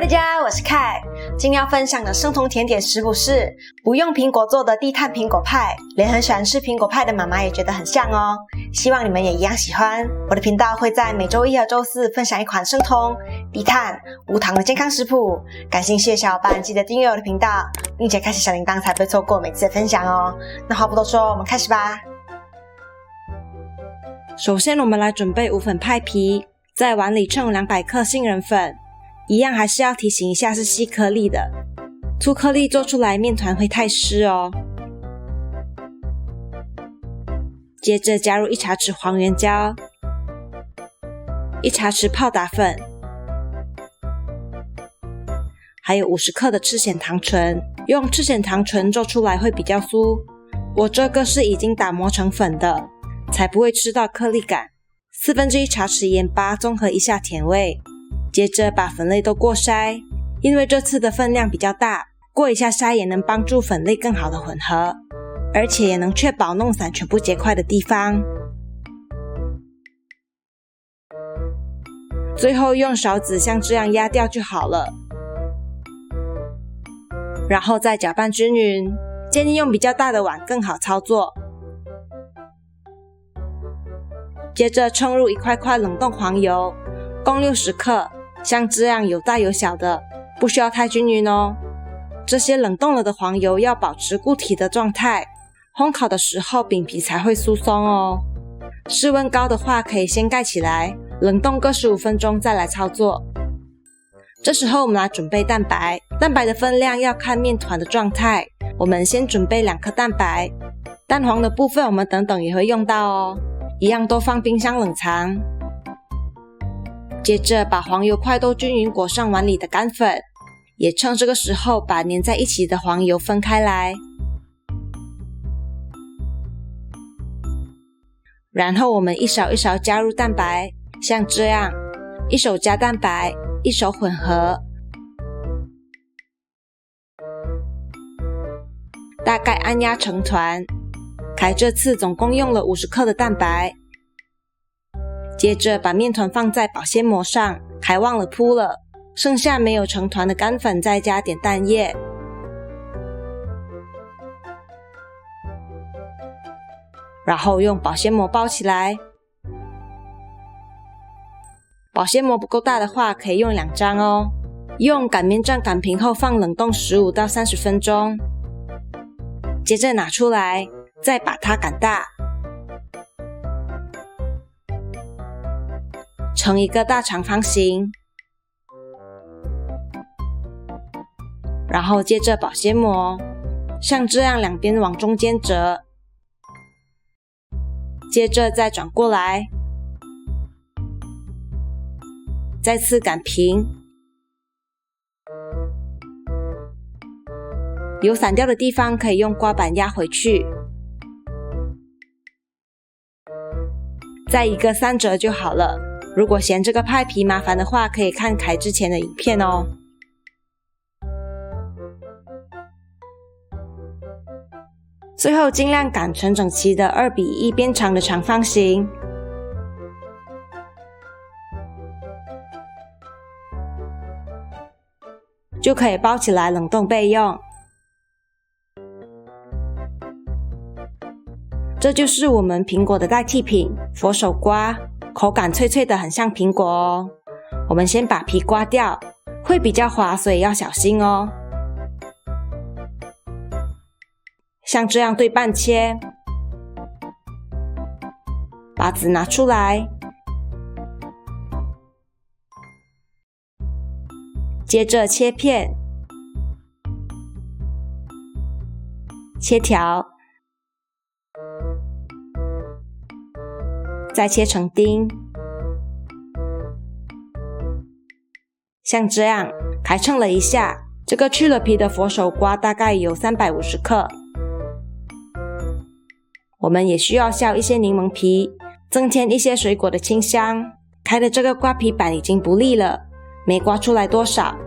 大家，我是凯。今天要分享的生酮甜点食谱是不用苹果做的低碳苹果派，连很喜欢吃苹果派的妈妈也觉得很像哦。希望你们也一样喜欢。我的频道会在每周一和周四分享一款生酮、低碳、无糖的健康食谱。感兴趣的小伙伴记得订阅我的频道，并且开启小铃铛才不会错过每次的分享哦。那话不多说，我们开始吧。首先我们来准备无粉派皮，在碗里称200克杏仁粉，一样还是要提醒一下是细颗粒的，粗颗粒做出来面团会太湿哦。接着加入1茶匙黄原胶，1茶匙泡打粉，还有50克的赤藓糖醇，用赤藓糖醇做出来会比较酥，我这个是已经打磨成粉的，才不会吃到颗粒感。1/4茶匙盐巴综合一下甜味，接着把粉类都过筛，因为这次的分量比较大，过一下筛也能帮助粉类更好的混合，而且也能确保弄散全部结块的地方。最后用勺子像这样压掉就好了，然后再搅拌均匀，建议用比较大的碗更好操作。接着冲入1块块冷冻黄油，共60克，像这样有大有小的，不需要太均匀哦。这些冷冻了的黄油要保持固体的状态，烘烤的时候饼皮才会酥松哦。室温高的话可以先盖起来，冷冻个15分钟再来操作。这时候我们来准备蛋白，蛋白的分量要看面团的状态，我们先准备2颗蛋白，蛋黄的部分我们等等也会用到哦，一样都放冰箱冷藏。接着把黄油块都均匀裹上碗里的干粉，也趁这个时候把粘在一起的黄油分开来，然后我们一勺一勺加入蛋白，像这样，一手加蛋白，一手混合，大概按压成团。凯这次总共用了50克的蛋白，接着把面团放在保鲜膜上，凯忘了铺了，剩下没有成团的干粉再加点蛋液，然后用保鲜膜包起来。保鲜膜不够大的话可以用2张哦。用擀面杖擀平后放冷冻15到30分钟，接着拿出来，再把它擀大，成一个大长方形，然后接着保鲜膜，像这样两边往中间折，接着再转过来，再次擀平，有散掉的地方可以用刮板压回去，再一个3折就好了。如果嫌这个派皮麻烦的话，可以看凯之前的影片哦。最后尽量擀成整齐的2:1边长的长方形，就可以包起来冷冻备用。这就是我们苹果的代替品佛手瓜，口感脆脆的很像苹果哦。我们先把皮刮掉，会比较滑，所以要小心哦。像这样对半切，把籽拿出来，接着切片，切条，再切成丁，像这样。凯称了一下，这个去了皮的佛手瓜大概有350克。我们也需要削一些柠檬皮，增添一些水果的清香。凯的这个刮皮板已经不利了，没刮出来多少，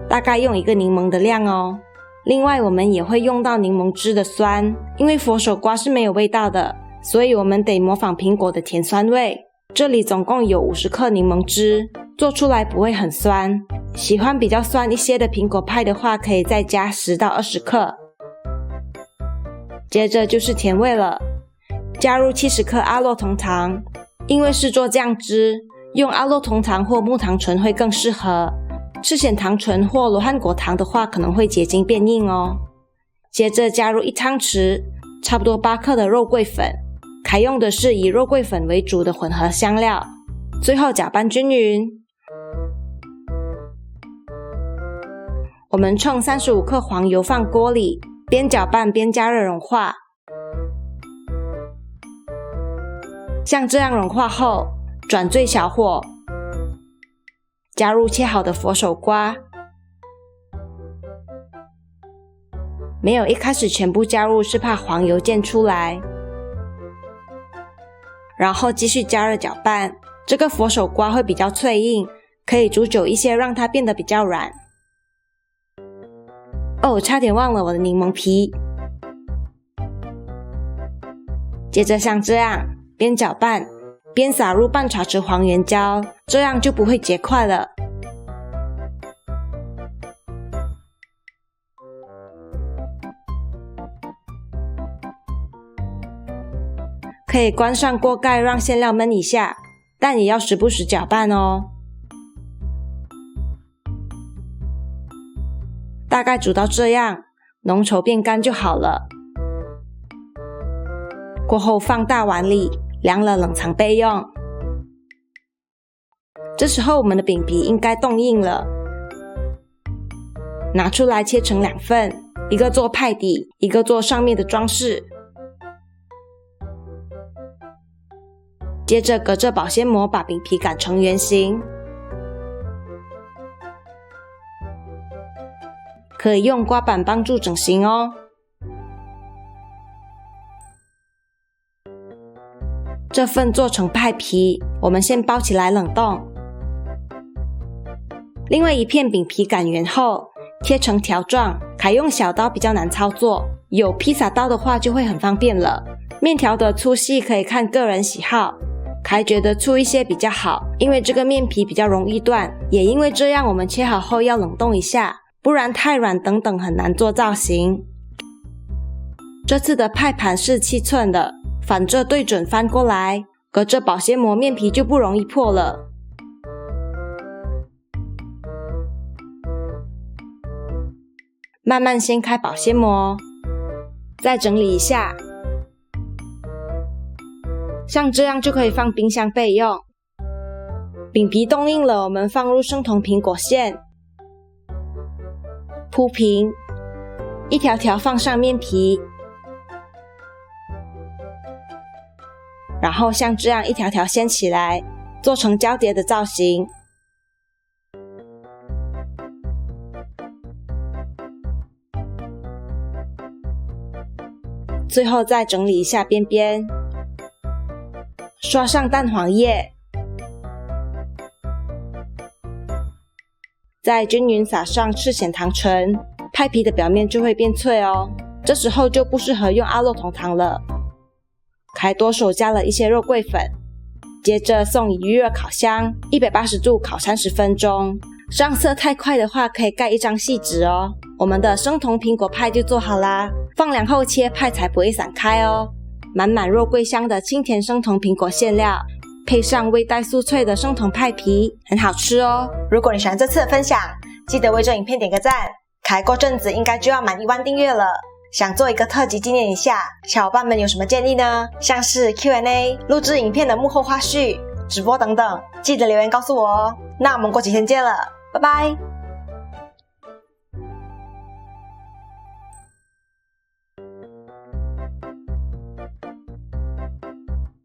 大概用1个柠檬的量哦。另外我们也会用到柠檬汁的酸，因为佛手瓜是没有味道的，所以我们得模仿苹果的甜酸味。这里总共有50克柠檬汁，做出来不会很酸。喜欢比较酸一些的苹果派的话，可以再加10到20克。接着就是甜味了，加入70克阿洛酮糖，因为是做酱汁，用阿洛酮糖或木糖醇会更适合。赤藓糖醇或罗汉果糖的话，可能会结晶变硬哦。接着加入1汤匙，差不多8克的肉桂粉，采用的是以肉桂粉为主的混合香料。最后搅拌均匀。我们冲35克黄油放锅里，边搅拌边加热融化。像这样融化后，转最小火，加入切好的佛手瓜。没有一开始全部加入，是怕黄油溅出来。然后继续加热搅拌，这个佛手瓜会比较脆硬，可以煮久一些，让它变得比较软。哦，差点忘了我的柠檬皮。接着像这样，边搅拌边撒入半茶匙黄原胶，这样就不会结块了。可以关上锅盖，让馅料焖一下，但也要时不时搅拌哦。大概煮到这样，浓稠变干就好了。过后放大碗里，凉了冷藏备用。这时候我们的饼皮应该冻硬了，拿出来切成2份，一个做派底，一个做上面的装饰。接着隔着保鲜膜把饼皮擀成圆形，可以用刮板帮助整形哦。这份做成派皮，我们先包起来冷冻。另外一片饼皮擀圆后，切成条状，采用小刀比较难操作，有披萨刀的话就会很方便了。面条的粗细可以看个人喜好，还觉得粗一些比较好，因为这个面皮比较容易断，也因为这样我们切好后要冷冻一下，不然太软等等很难做造型。这次的派盘是7寸的，反着对准翻过来，隔着保鲜膜面皮就不容易破了。慢慢掀开保鲜膜，再整理一下，像这样就可以放冰箱备用。饼皮冻硬了，我们放入生酮苹果馅，铺平，一条条放上面皮，然后像这样一条条掀起来，做成交叠的造型。最后再整理一下边边，刷上蛋黄液，再均匀撒上赤藓糖醇，派皮的表面就会变脆哦。这时候就不适合用阿洛酮糖了。还多手加了一些肉桂粉，接着送预热烤箱，180度烤30分钟。上色太快的话，可以盖一张锡纸哦。我们的生酮苹果派就做好啦，放凉后切派才不会散开哦。满满肉桂香的清甜生酮苹果馅料，配上微带酥脆的生酮派皮，很好吃哦。如果你喜欢这次的分享，记得为这影片点个赞。开过阵子应该就要满1万订阅了，想做一个特辑纪念一下，小伙伴们有什么建议呢？像是 Q&A、录制影片的幕后花絮、直播等等，记得留言告诉我哦。那我们过几天见了，拜拜。